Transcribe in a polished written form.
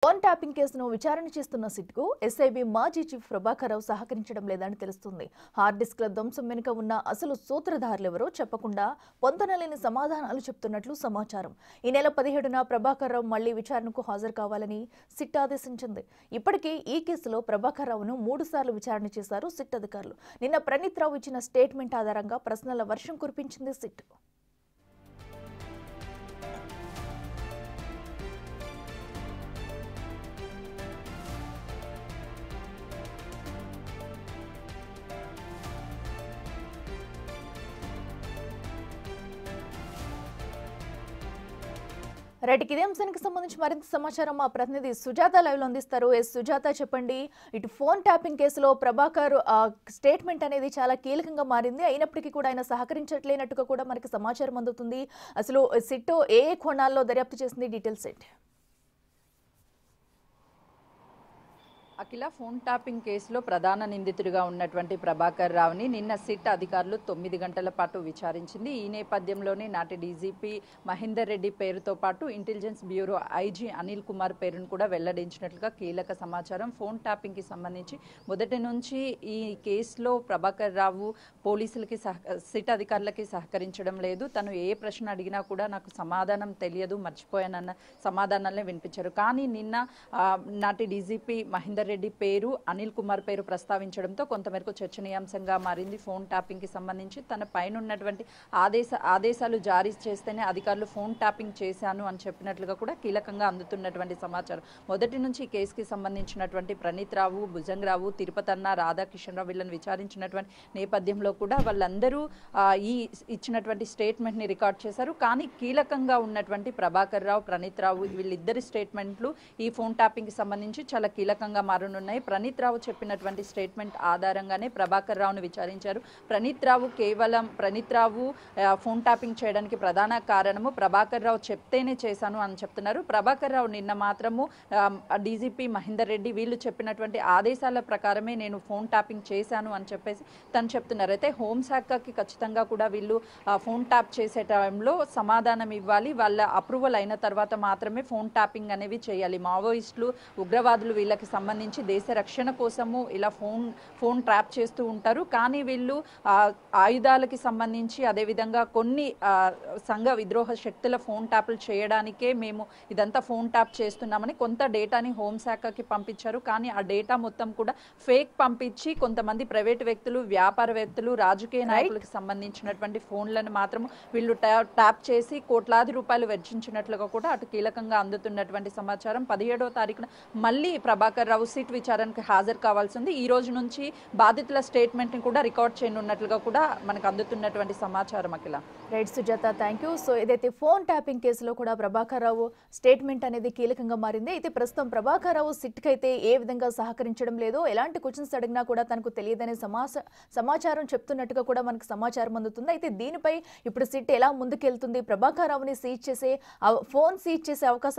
Phone tapping కేసును విచారణ చేస్తున్న సిట్కు ఎస్ఐబి మాజీ చీఫ్ ప్రభాకర్ రావు సహకరించడం లేదని తెలుస్తుంది. హార్డ్ డిస్క్ల ధ్వంసం వెనుక ఉన్న అసలు సూత్రధారులెవరో చెప్పకుండా పొంతనలేని సమాధానాలు చెప్తున్నట్లు సమాచారం. ఈ నెల 17న ప్రభాకర్ రావు మళ్లీ విచారణకు హాజరు కావాలని సిట్ ఆదేశించింది. ఇప్పటికే ఈ కేసులో ప్రభాకర్ రావును 3 సార్లు విచారణ చేశారు సిట్ అధికారులు. నిన్న ప్రణీత్ రావు ఇచ్చిన స్టేట్మెంట్ ఆధారంగా ప్రశ్నల వర్షం కురిపించింది సిట్. రైట్కి ఇదే అంశానికి సంబంధించి మరింత సమాచారం మా ప్రతినిధి సుజాత లైవ్ లో అందిస్తారు. సుజాత, చెప్పండి. ఇటు ఫోన్ ట్యాపింగ్ కేసులో ప్రభాకర్ స్టేట్మెంట్ అనేది చాలా కీలకంగా మారింది. అయినప్పటికీ కూడా ఆయన సహకరించట్లేనట్టుగా కూడా మనకి సమాచారం అందుతుంది. అసలు సిట్ ఏ కోణాల్లో దర్యాప్తు చేసింది? డీటెయిల్స్ ఏంటి? అఖిల, ఫోన్ ట్యాపింగ్ కేసులో ప్రధాన నిందితుడిగా ఉన్నటువంటి ప్రభాకర్ రావుని నిన్న సిట్ అధికారులు 9 గంటల పాటు విచారించింది. ఈ నేపథ్యంలోనే నాటి డీజీపీ మహేందర్ రెడ్డి పేరుతో పాటు intelligence bureau IG Anil Kumar పేరును కూడా వెల్లడించినట్లుగా కీలక సమాచారం. ఫోన్ ట్యాపింగ్కి సంబంధించి మొదటి నుంచి ఈ కేసులో ప్రభాకర్ రావు పోలీసులకి సిట్ అధికారులకి సహకరించడం లేదు. తను ఏ ప్రశ్న అడిగినా కూడా నాకు సమాధానం తెలియదు, మర్చిపోయానన్న సమాధానాలనే వినిపించారు. కానీ నిన్న నాటి డీజీపీ మహేందర్ రెడ్డి పేరు, అనిల్ కుమార్ పేరు ప్రస్తావించడంతో కొంతమేరకు చర్చనీయాంశంగా మారింది. ఫోన్ ట్యాపింగ్కి సంబంధించి తన పైన ఉన్నటువంటి ఆదేశాలు జారీ చేస్తేనే అధికారులు ఫోన్ ట్యాపింగ్ చేశాను అని చెప్పినట్లుగా కూడా కీలకంగా అందుతున్నటువంటి సమాచారం. మొదటి నుంచి ఈ కేసుకి సంబంధించినటువంటి ప్రణీత్ రావు, భుజంగ్ రావు, తిరుపతన్న, రాధాకిషన్ రావు వీళ్ళని విచారించినటువంటి నేపథ్యంలో కూడా వాళ్ళందరూ ఈ ఇచ్చినటువంటి స్టేట్మెంట్ని రికార్డ్ చేశారు. కానీ కీలకంగా ఉన్నటువంటి ప్రభాకర్ రావు, ప్రణీత్ రావు వీళ్ళిద్దరి స్టేట్మెంట్లు ఈ ఫోన్ ట్యాపింగ్కి సంబంధించి చాలా కీలకంగా మారనున్నాయి. ప్రణీత్ రావు చెప్పినటువంటి స్టేట్మెంట్ ఆధారంగానే ప్రభాకర్ రావును విచారించారు. ప్రణీత్ రావు ఫోన్ ట్యాపింగ్ చేయడానికి ప్రధాన కారణము ప్రభాకర్ రావు చెప్తేనే చేశాను అని చెప్తున్నారు. ప్రభాకర్ రావు నిన్న మాత్రము డీజీపీ మహేందర్ రెడ్డి వీళ్ళు చెప్పినటువంటి ఆదేశాల ప్రకారమే నేను ఫోన్ ట్యాపింగ్ చేశాను అని చెప్పేసి తను చెప్తున్నారు. అయితే హోంశాఖకి ఖచ్చితంగా కూడా వీళ్ళు ఫోన్ ట్యాప్ చేసే టైంలో సమాధానం ఇవ్వాలి. వాళ్ళ అప్రూవల్ అయిన తర్వాత మాత్రమే ఫోన్ ట్యాపింగ్ అనేవి చేయాలి. మావోయిస్టులు, ఉగ్రవాదులు వీళ్ళకి సంబంధించి దేశ రక్షణ కోసము ఇలా ఫోన్ ట్రాప్ చేస్తూ ఉంటారు. కానీ వీళ్ళు ఆయుధాలకి సంబంధించి అదేవిధంగా కొన్ని సంఘ విద్రోహ శక్తుల ఫోన్ ట్యాప్లు చేయడానికే మేము ఇదంతా ఫోన్ ట్యాప్ చేస్తున్నామని కొంత డేటాని హోంశాఖకి పంపించారు. కానీ ఆ డేటా మొత్తం కూడా ఫేక్ పంపించి కొంతమంది ప్రైవేటు వ్యక్తులు, వ్యాపారవేత్తలు, రాజకీయ నాయకులకు సంబంధించినటువంటి ఫోన్లను మాత్రం వీళ్ళు ట్యాప్ చేసి కోట్లాది రూపాయలు వెచ్చించినట్లుగా కూడా అటు కీలకంగా అందుతున్నటువంటి సమాచారం. 17వ తారీఖున మళ్ళీ ప్రభాకర్ రావు సిట్ విచారణకు హాజరు కావాల్సి ఉంది. ఈ రోజు నుంచి బాధితుల స్టేట్మెంట్ ని కూడా రికార్డ్ చేయనున్నట్లుగా కూడా మనకు అందుతున్నటువంటి సమాచారం. Akhila, right Sujatha, thank you. So ఏదైతే ఫోన్ ట్యాపింగ్ కేసులో కూడా ప్రభాకర్ రావు స్టేట్మెంట్ అనేది కీలకంగా మారింది. అయితే ప్రస్తుతం ప్రభాకర్ రావు సిట్కి అయితే ఏ విధంగా సహకరించడం లేదో, ఎలాంటి క్వశ్చన్స్ అడిగినా కూడా తనకు తెలియదనే సమాచారం చెప్తున్నట్టుగా కూడా మనకు సమాచారం అందుతుంది. అయితే దీనిపై ఇప్పుడు సిట్ ఎలా ముందుకెళ్తుంది, ప్రభాకర్ రావుని ఫోన్ సీజ్ చేసే అవకాశాలు